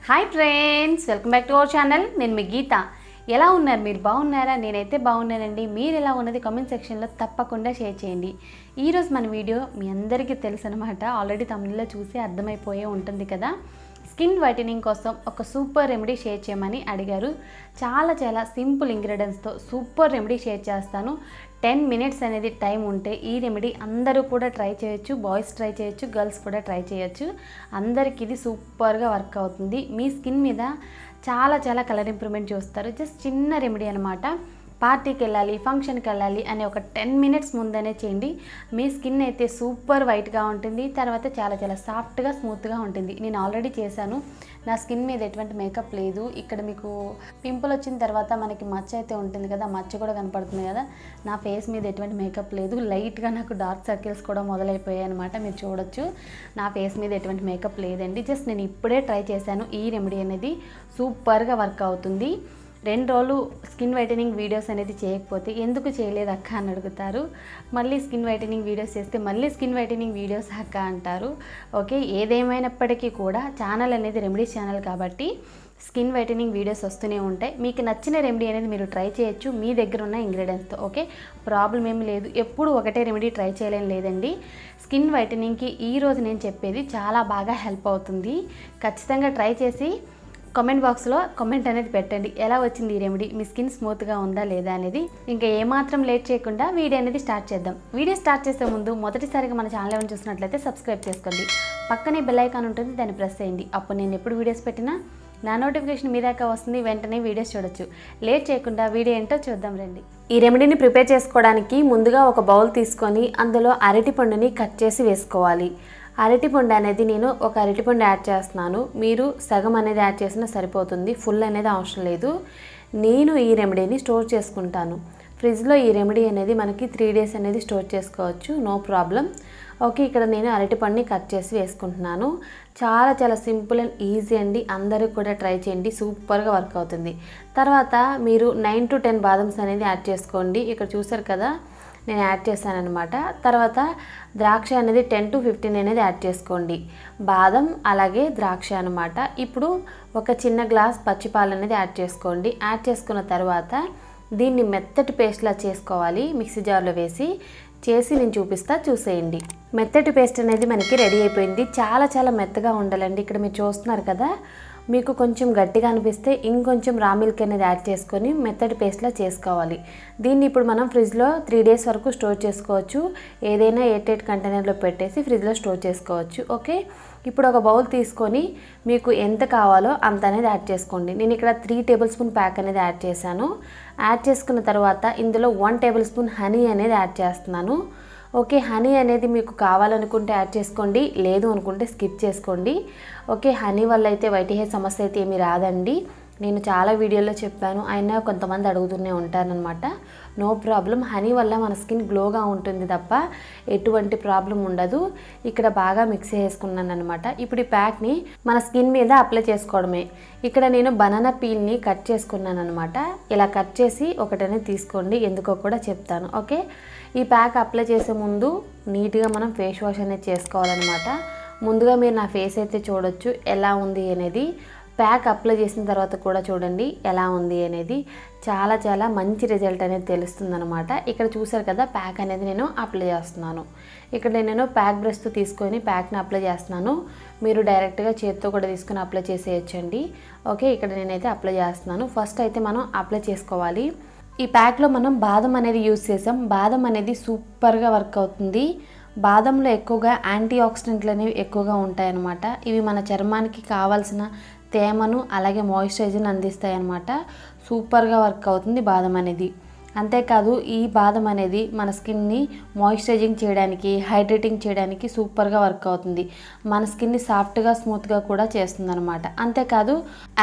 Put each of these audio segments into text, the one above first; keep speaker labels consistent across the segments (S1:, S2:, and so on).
S1: Hi friends, welcome back to our channel. నేను మీ గీత. ఎలా ఉన్నారు? మీరు బాగున్నారా? నేనైతే బాగున్నానండి. మీరు ఎలా ఉన్నది కామెంట్ సెక్షన్లో తప్పకుండా షేర్ చేయండి. ఈరోజు మన వీడియో మీ అందరికీ తెలుసు అనమాట. ఆల్రెడీ తమిళలో చూసి అర్థమైపోయే ఉంటుంది కదా. స్కిన్ వైటనింగ్ కోసం ఒక సూపర్ రెమెడీ షేర్ చేయమని అడిగారు. చాలా సింపుల్ ఇంగ్రీడియంట్స్తో సూపర్ రెమెడీ షేర్ చేస్తాను. 10 minutes అనేది టైం ఉంటే ఈ రెమెడీ అందరూ కూడా ట్రై చేయొచ్చు. బాయ్స్ ట్రై చేయొచ్చు, గర్ల్స్ కూడా ట్రై చేయొచ్చు. అందరికీ ఇది సూపర్గా వర్క్ అవుతుంది. మీ స్కిన్ మీద చాలా కలర్ ఇంప్రూవ్మెంట్ చూస్తారు. జస్ట్ చిన్న రెమెడీ అనమాట. పార్టీకి వెళ్ళాలి, ఫంక్షన్కి వెళ్ళాలి అని ఒక 10 minutes ముందనే చేయండి. మీ స్కిన్ అయితే సూపర్ వైట్గా ఉంటుంది. తర్వాత చాలా సాఫ్ట్గా, స్మూత్గా ఉంటుంది. నేను ఆల్రెడీ చేశాను. నా స్కిన్ మీద ఎటువంటి మేకప్ లేదు. ఇక్కడ మీకు పింపుల్ వచ్చిన తర్వాత మనకి మచ్చ అయితే ఉంటుంది కదా, మచ్చ కూడా కనపడుతుంది కదా. నా ఫేస్ మీద ఎటువంటి మేకప్ లేదు. లైట్గా నాకు డార్క్ సర్కిల్స్ కూడా మొదలైపోయాయి అనమాట. మీరు చూడొచ్చు, నా ఫేస్ మీద ఎటువంటి మేకప్ లేదండి. జస్ట్ నేను ఇప్పుడే ట్రై చేశాను. ఈ రెమెడీ అనేది సూపర్గా వర్క్ అవుతుంది. 2 రోజులు స్కిన్ వైటనింగ్ వీడియోస్ అనేది చేయకపోతే ఎందుకు చేయలేదు అక్క అని అడుగుతారు. మళ్ళీ స్కిన్ వైటనింగ్ వీడియోస్ చేస్తే మళ్ళీ స్కిన్ వైటనింగ్ వీడియోస్ అక్క అంటారు. ఓకే, ఏదేమైనప్పటికీ కూడా ఛానల్ అనేది రెమెడీస్ ఛానల్ కాబట్టి స్కిన్ వైటనింగ్ వీడియోస్ వస్తూనే ఉంటాయి. మీకు నచ్చిన రెమెడీ అనేది మీరు ట్రై చేయొచ్చు మీ దగ్గర ఉన్న ఇంగ్రీడియంట్స్తో. ఓకే, ప్రాబ్లం ఏమి లేదు. ఎప్పుడు ఒకటే రెమెడీ ట్రై చేయలేం లేదండి. స్కిన్ వైటనింగ్కి ఈరోజు నేను చెప్పేది చాలా బాగా హెల్ప్ అవుతుంది. ఖచ్చితంగా ట్రై చేసి కామెంట్ బాక్స్లో కామెంట్ అనేది పెట్టండి. ఎలా వచ్చింది ఈ రెమెడీ, మీ స్కిన్ స్మూత్గా ఉందా లేదా అనేది. ఇంకా ఏమాత్రం లేట్ చేయకుండా వీడియో అనేది స్టార్ట్ చేద్దాం. వీడియో స్టార్ట్ చేసే ముందు మొదటిసారిగా మన ఛానల్ ఏమైనా చూసినట్లయితే సబ్స్క్రైబ్ చేసుకోండి. పక్కనే బెల్ ఐకాన్ ఉంటుంది, దాన్ని ప్రెస్ చేయండి. అప్పుడు నేను ఎప్పుడు వీడియోస్ పెట్టినా నా నోటిఫికేషన్ మీ దాకా వస్తుంది. వెంటనే వీడియోస్ చూడొచ్చు. లేట్ చేయకుండా వీడియో ఏంటో చూద్దాం రండి. ఈ రెమెడీని ప్రిపేర్ చేసుకోవడానికి ముందుగా ఒక బౌల్ తీసుకొని అందులో అరటిపండుని కట్ చేసి వేసుకోవాలి. అరటిపండు అనేది నేను ఒక అరటిపండు యాడ్ చేస్తున్నాను. మీరు సగం అనేది యాడ్ చేసినా సరిపోతుంది. ఫుల్ అనేది అవసరం లేదు. నేను ఈ రెమెడీని స్టోర్ చేసుకుంటాను ఫ్రిడ్జ్లో. ఈ రెమెడీ అనేది మనకి 3 days అనేది స్టోర్ చేసుకోవచ్చు, నో ప్రాబ్లం. ఓకే, ఇక్కడ నేను అరటిపండుని కట్ చేసి వేసుకుంటున్నాను. చాలా సింపుల్ అండ్ ఈజీ అండి. అందరూ కూడా ట్రై చేయండి, సూపర్గా వర్క్ అవుతుంది. తర్వాత మీరు 9 to 10 బాదమ్స్ అనేది యాడ్ చేసుకోండి. ఇక్కడ చూసారు కదా, నేను యాడ్ చేశాను అనమాట. తర్వాత ద్రాక్ష అనేది 10 to 15 అనేది యాడ్ చేసుకోండి. బాదం అలాగే ద్రాక్ష అనమాట. ఇప్పుడు ఒక చిన్న గ్లాస్ పచ్చిపాలు అనేది యాడ్ చేసుకోండి. యాడ్ చేసుకున్న తర్వాత దీన్ని మెత్తటి పేస్ట్లా చేసుకోవాలి. మిక్సీ జార్లో చేసి నేను చూసేయండి. మెత్తటి పేస్ట్ అనేది మనకి రెడీ అయిపోయింది. చాలా మెత్తగా ఉండాలండి. ఇక్కడ మీరు చూస్తున్నారు కదా, మీకు కొంచెం గట్టిగా అనిపిస్తే ఇంకొంచెం రా మిల్క్ అనేది యాడ్ చేసుకొని మెత్తటి పేస్ట్లా చేసుకోవాలి. దీన్ని ఇప్పుడు మనం ఫ్రిడ్జ్లో 3 days వరకు స్టోర్ చేసుకోవచ్చు. ఏదైనా ఎయిర్టైట్ కంటైనర్లో పెట్టేసి ఫ్రిడ్జ్లో స్టోర్ చేసుకోవచ్చు. ఓకే, ఇప్పుడు ఒక బౌల్ తీసుకొని మీకు ఎంత కావాలో అంత అనేది యాడ్ చేసుకోండి. నేను ఇక్కడ 3 tablespoon ప్యాక్ అనేది యాడ్ చేశాను. యాడ్ చేసుకున్న తర్వాత ఇందులో 1 tablespoon హనీ అనేది యాడ్ చేస్తున్నాను. ఓకే, హనీ అనేది మీకు కావాలనుకుంటే యాడ్ చేసుకోండి, లేదు అనుకుంటే స్కిప్ చేసుకోండి. ఓకే, హనీ వల్ల అయితే వైట్ హెయిర్ సమస్య అయితే ఏమీ రాదండి. నేను చాలా వీడియోలో చెప్పాను, అయినా కొంతమంది అడుగుతూనే ఉంటారనమాట. No problem. హనీ వల్ల మన స్కిన్ గ్లోగా ఉంటుంది తప్ప ఎటువంటి ప్రాబ్లం ఉండదు. ఇక్కడ బాగా మిక్స్ చేసుకున్నాను అనమాట. ఇప్పుడు ఈ ప్యాక్ని మన స్కిన్ మీద అప్లై చేసుకోవడమే. ఇక్కడ నేను బనానా పీల్ని కట్ చేసుకున్నాను అనమాట. ఇలా కట్ చేసి ఒకటనే తీసుకోండి, ఎందుకో కూడా చెప్తాను. ఓకే, ఈ ప్యాక్ అప్లై చేసే ముందు నీట్గా మనం ఫేస్ వాష్ అనేది చేసుకోవాలన్నమాట. ముందుగా మీరు నా ఫేస్ అయితే చూడొచ్చు ఎలా ఉంది అనేది. ప్యాక్ అప్లై చేసిన తర్వాత కూడా చూడండి ఎలా ఉంది అనేది. చాలా మంచి రిజల్ట్ అనేది తెలుస్తుందన్నమాట. ఇక్కడ చూసారు కదా, ప్యాక్ అనేది నేను అప్లై చేస్తున్నాను. ఇక్కడ నేను ప్యాక్ బ్రష్తో తీసుకొని ప్యాక్ని అప్లై చేస్తున్నాను. మీరు డైరెక్ట్గా చేతితో కూడా తీసుకొని అప్లై చేసేయచ్చండి. ఓకే, ఇక్కడ నేనైతే అప్లై చేస్తున్నాను. ఫస్ట్ అయితే మనం అప్లై చేసుకోవాలి. ఈ ప్యాక్లో మనం బాదం అనేది యూజ్ చేసాం. బాదం అనేది సూపర్గా వర్క్ అవుతుంది. బాదంలో ఎక్కువగా యాంటీ ఆక్సిడెంట్లు అనేవి ఎక్కువగా ఉంటాయన్నమాట. ఇవి మన చర్మానికి కావాల్సిన తేమను అలాగే మాయిశ్చరైజర్ని అందిస్తాయి అన్నమాట. సూపర్గా వర్క్ అవుతుంది బాదం అనేది. అంతేకాదు ఈ బాదం అనేది మన స్కిన్ని మాయిశ్చరైజింగ్ చేయడానికి, హైడ్రేటింగ్ చేయడానికి సూపర్గా వర్క్ అవుతుంది. మన స్కిన్ని సాఫ్ట్గా, స్మూత్గా కూడా చేస్తుంది అనమాట. అంతేకాదు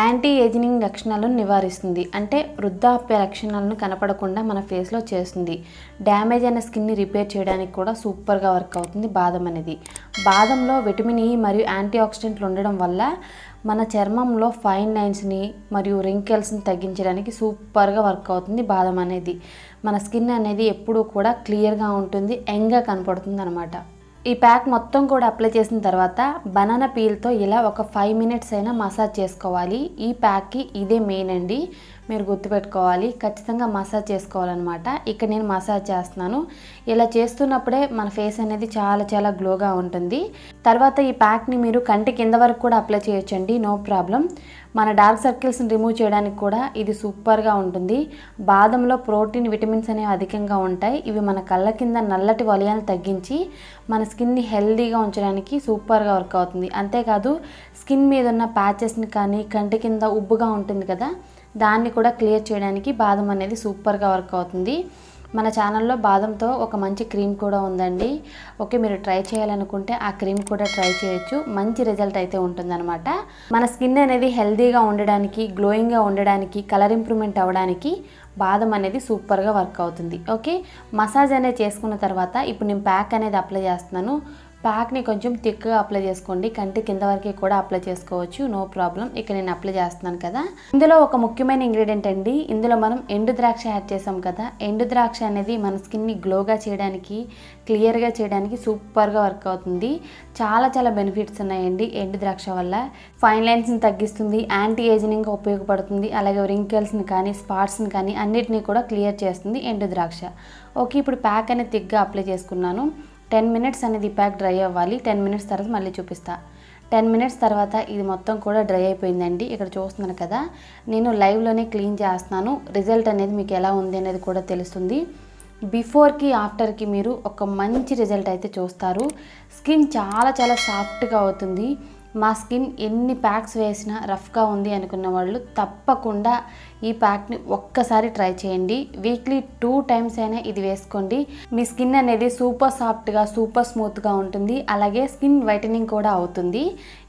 S1: యాంటీ ఏజింగ్ లక్షణాలను నివారిస్తుంది. అంటే వృద్ధాప్య లక్షణాలను కనపడకుండా మన ఫేస్లో చేస్తుంది. డ్యామేజ్ అయిన స్కిన్ని రిపేర్ చేయడానికి కూడా సూపర్గా వర్క్ అవుతుంది బాదం అనేది. బాదంలో విటమిన్ ఈ మరియు యాంటీ ఆక్సిడెంట్లు ఉండడం వల్ల మన చర్మంలో ఫైన్ లైన్స్ని మరియు రింకిల్స్ని తగ్గించడానికి సూపర్గా వర్క్ అవుతుంది బాదం అనేది. మన స్కిన్ అనేది ఎప్పుడూ కూడా క్లియర్గా ఉంటుంది, యంగ్గా కనపడుతుంది అనమాట. ఈ ప్యాక్ మొత్తం కూడా అప్లై చేసిన తర్వాత బనానా పీల్తో ఇలా ఒక 5 మినిట్స్ అయినా మసాజ్ చేసుకోవాలి. ఈ ప్యాక్కి ఇదే మెయిన్ అండి, మీరు గుర్తుపెట్టుకోవాలి. ఖచ్చితంగా మసాజ్ చేసుకోవాలన్నమాట. ఇక్కడ నేను మసాజ్ చేస్తున్నాను. ఇలా చేస్తున్నప్పుడే మన ఫేస్ అనేది చాలా చాలా గ్లోగా ఉంటుంది. తర్వాత ఈ ప్యాక్ని మీరు కంటి కింద వరకు కూడా అప్లై చేయొచ్చండి, నో ప్రాబ్లం. మన డార్క్ సర్కిల్స్ని రిమూవ్ చేయడానికి కూడా ఇది సూపర్గా ఉంటుంది. బాదంలో ప్రోటీన్, విటమిన్స్ అనేవి అధికంగా ఉంటాయి. ఇవి మన కళ్ళ కింద నల్లటి వలయాలను తగ్గించి మన స్కిన్ని హెల్దీగా ఉంచడానికి సూపర్గా వర్క్ అవుతుంది. అంతేకాదు స్కిన్ మీద ఉన్న ప్యాచెస్ని కానీ, కంటి కింద ఉబ్బుగా ఉంటుంది కదా, దాన్ని కూడా క్లియర్ చేయడానికి బాదం అనేది సూపర్గా వర్క్ అవుతుంది. మన ఛానల్లో బాదంతో ఒక మంచి క్రీమ్ కూడా ఉందండి. ఓకే, మీరు ట్రై చేయాలనుకుంటే ఆ క్రీమ్ కూడా ట్రై చేయొచ్చు. మంచి రిజల్ట్ అయితే ఉంటుందన్నమాట. మన స్కిన్ అనేది హెల్దీగా ఉండడానికి, గ్లోయింగ్గా ఉండడానికి, కలర్ ఇంప్రూవ్మెంట్ అవ్వడానికి బాదం అనేది సూపర్గా వర్క్ అవుతుంది. ఓకే, మసాజ్ అనేది చేసుకున్న తర్వాత ఇప్పుడు నేను ప్యాక్ అనేది అప్లై చేస్తున్నాను. ప్యాక్ని కొంచెం థిక్గా అప్లై చేసుకోండి. కంటి కింద వరకు కూడా అప్లై చేసుకోవచ్చు, నో ప్రాబ్లం. ఇక్కడ నేను అప్లై చేస్తున్నాను కదా. ఇందులో ఒక ముఖ్యమైన ఇంగ్రీడియంట్ అండి, ఇందులో మనం ఎండు ద్రాక్ష యాడ్ చేసాం కదా. ఎండు ద్రాక్ష అనేది మన స్కిన్ని గ్లోగా చేయడానికి, క్లియర్గా చేయడానికి సూపర్గా వర్క్ అవుతుంది. చాలా చాలా బెనిఫిట్స్ ఉన్నాయండి ఎండు ద్రాక్ష వల్ల. ఫైన్ లైన్స్ని తగ్గిస్తుంది, యాంటీ ఏజింగ్గా ఉపయోగపడుతుంది. అలాగే రింకిల్స్ని కానీ, స్పాట్స్ని కానీ అన్నిటినీ కూడా క్లియర్ చేస్తుంది ఎండు ద్రాక్ష. ఓకే, ఇప్పుడు ప్యాక్ అనేది థిక్గా అప్లై చేసుకున్నాను. 10 మినిట్స్ అనేది ఈ ప్యాక్ డ్రై అవ్వాలి. 10 మినిట్స్ తర్వాత మళ్ళీ చూపిస్తా. 10 మినిట్స్ తర్వాత ఇది మొత్తం కూడా డ్రై అయిపోయిందండి. ఇక్కడ చూస్తున్నాను కదా, నేను లైవ్లోనే క్లీన్ చేస్తున్నాను. రిజల్ట్ అనేది మీకు ఎలా ఉంది అనేది కూడా తెలుస్తుంది. బిఫోర్కి ఆఫ్టర్కి మీరు ఒక మంచి రిజల్ట్ అయితే చూస్తారు. స్కిన్ చాలా చాలా సాఫ్ట్గా అవుతుంది. మా స్కిన్ ఎన్ని ప్యాక్స్ వేసినా రఫ్గా ఉంది అనుకున్న వాళ్ళు తప్పకుండా ఈ ప్యాక్ని ఒక్కసారి ట్రై చేయండి. వీక్లీ 2 టైమ్స్ అయినా ఇది వేసుకోండి. మీ స్కిన్ అనేది సూపర్ సాఫ్ట్గా, సూపర్ స్మూత్గా ఉంటుంది. అలాగే స్కిన్ వైటనింగ్ కూడా అవుతుంది.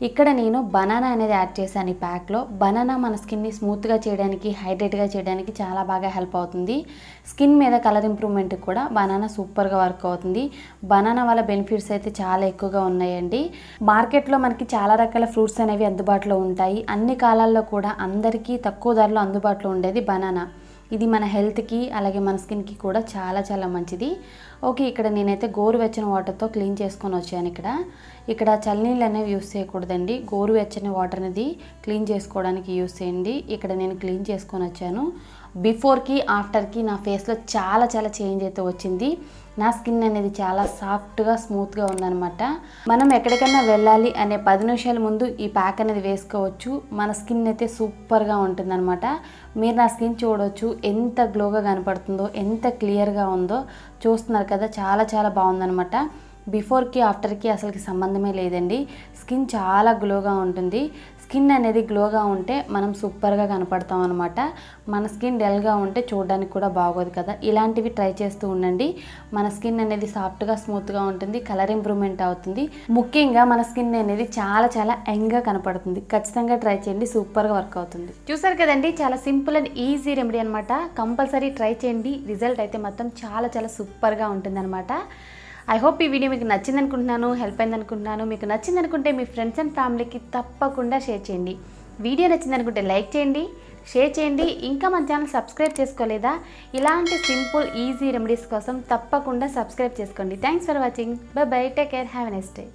S1: ఇక్కడ నేను బనానా అనేది యాడ్ చేశాను ఈ ప్యాక్లో. బనానా మన స్కిన్ని స్మూత్గా చేయడానికి, హైడ్రేట్గా చేయడానికి చాలా బాగా హెల్ప్ అవుతుంది. స్కిన్ మీద కలర్ ఇంప్రూవ్మెంట్ కూడా బనానా సూపర్గా వర్క్ అవుతుంది. బనానా వల్ల బెనిఫిట్స్ అయితే చాలా ఎక్కువగా ఉన్నాయండి. మార్కెట్లో మనకి చాలా రకాల ఫ్రూట్స్ అనేవి అందుబాటులో ఉంటాయి. అన్ని కాలాల్లో కూడా అందరికీ తక్కువ ధరలో అందుబాటులో ఉండేది బనానా. ఇది మన హెల్త్కి అలాగే మన స్కిన్కి కూడా చాలా చాలా మంచిది. ఓకే, ఇక్కడ నేనైతే గోరువెచ్చని వాటర్తో క్లీన్ చేసుకొని వచ్చాను. ఇక్కడ చల్లనీళ్ళు అనేవి యూస్ చేయకూడదండి. గోరువెచ్చని వాటర్ అనేది క్లీన్ చేసుకోవడానికి యూస్ చేయండి. ఇక్కడ నేను క్లీన్ చేసుకొని వచ్చాను. బిఫోర్కి ఆఫ్టర్కి నా ఫేస్లో చాలా చాలా చేంజ్ అయితే వచ్చింది. నా స్కిన్ అనేది చాలా సాఫ్ట్గా, స్మూత్గా ఉందన్నమాట. మనం ఎక్కడికైనా వెళ్ళాలి అనే 10 నిమిషాల ముందు ఈ ప్యాక్ అనేది వేసుకోవచ్చు. మన స్కిన్ అయితే సూపర్గా ఉంటుందన్నమాట. మీరు నా స్కిన్ చూడవచ్చు, ఎంత గ్లోగా కనపడుతుందో, ఎంత క్లియర్గా ఉందో చూస్తున్నారు కదా. చాలా చాలా బాగుందన్నమాట. బిఫోర్కి ఆఫ్టర్కి అసలుకి సంబంధమే లేదండి. స్కిన్ చాలా గ్లోగా ఉంటుంది. స్కిన్ అనేది గ్లోగా ఉంటే మనం సూపర్గా కనపడతాం అనమాట. మన స్కిన్ డల్గా ఉంటే చూడడానికి కూడా బాగోదు కదా. ఇలాంటివి ట్రై చేస్తూ ఉండండి. మన స్కిన్ అనేది సాఫ్ట్గా, స్మూత్గా ఉంటుంది. కలర్ ఇంప్రూవ్మెంట్ అవుతుంది. ముఖ్యంగా మన స్కిన్ అనేది చాలా చాలా యంగ్గా కనపడుతుంది. ఖచ్చితంగా ట్రై చేయండి, సూపర్గా వర్క్ అవుతుంది. చూసారు కదండి, చాలా సింపుల్ అండ్ ఈజీ రెమెడీ అనమాట. కంపల్సరీ ట్రై చేయండి. రిజల్ట్ అయితే మొత్తం చాలా చాలా సూపర్గా ఉంటుంది అనమాట. ఐ హోప్ ఈ వీడియో మీకు నచ్చింది అనుకుంటున్నాను, హెల్ప్ అయింది అనుకుంటున్నాను. మీకు నచ్చింది అనుకుంటే మీ ఫ్రెండ్స్ అండ్ ఫ్యామిలీకి తప్పకుండా షేర్ చేయండి. వీడియో నచ్చింది అనుకుంటే లైక్ చేయండి, షేర్ చేయండి. ఇంకా మన ఛానల్ సబ్స్క్రైబ్ చేసుకోలేదా? ఇలాంటి సింపుల్ ఈజీ రెమెడీస్ కోసం తప్పకుండా సబ్స్క్రైబ్ చేసుకోండి. Thanks for watching. By by, take care, have a nice day.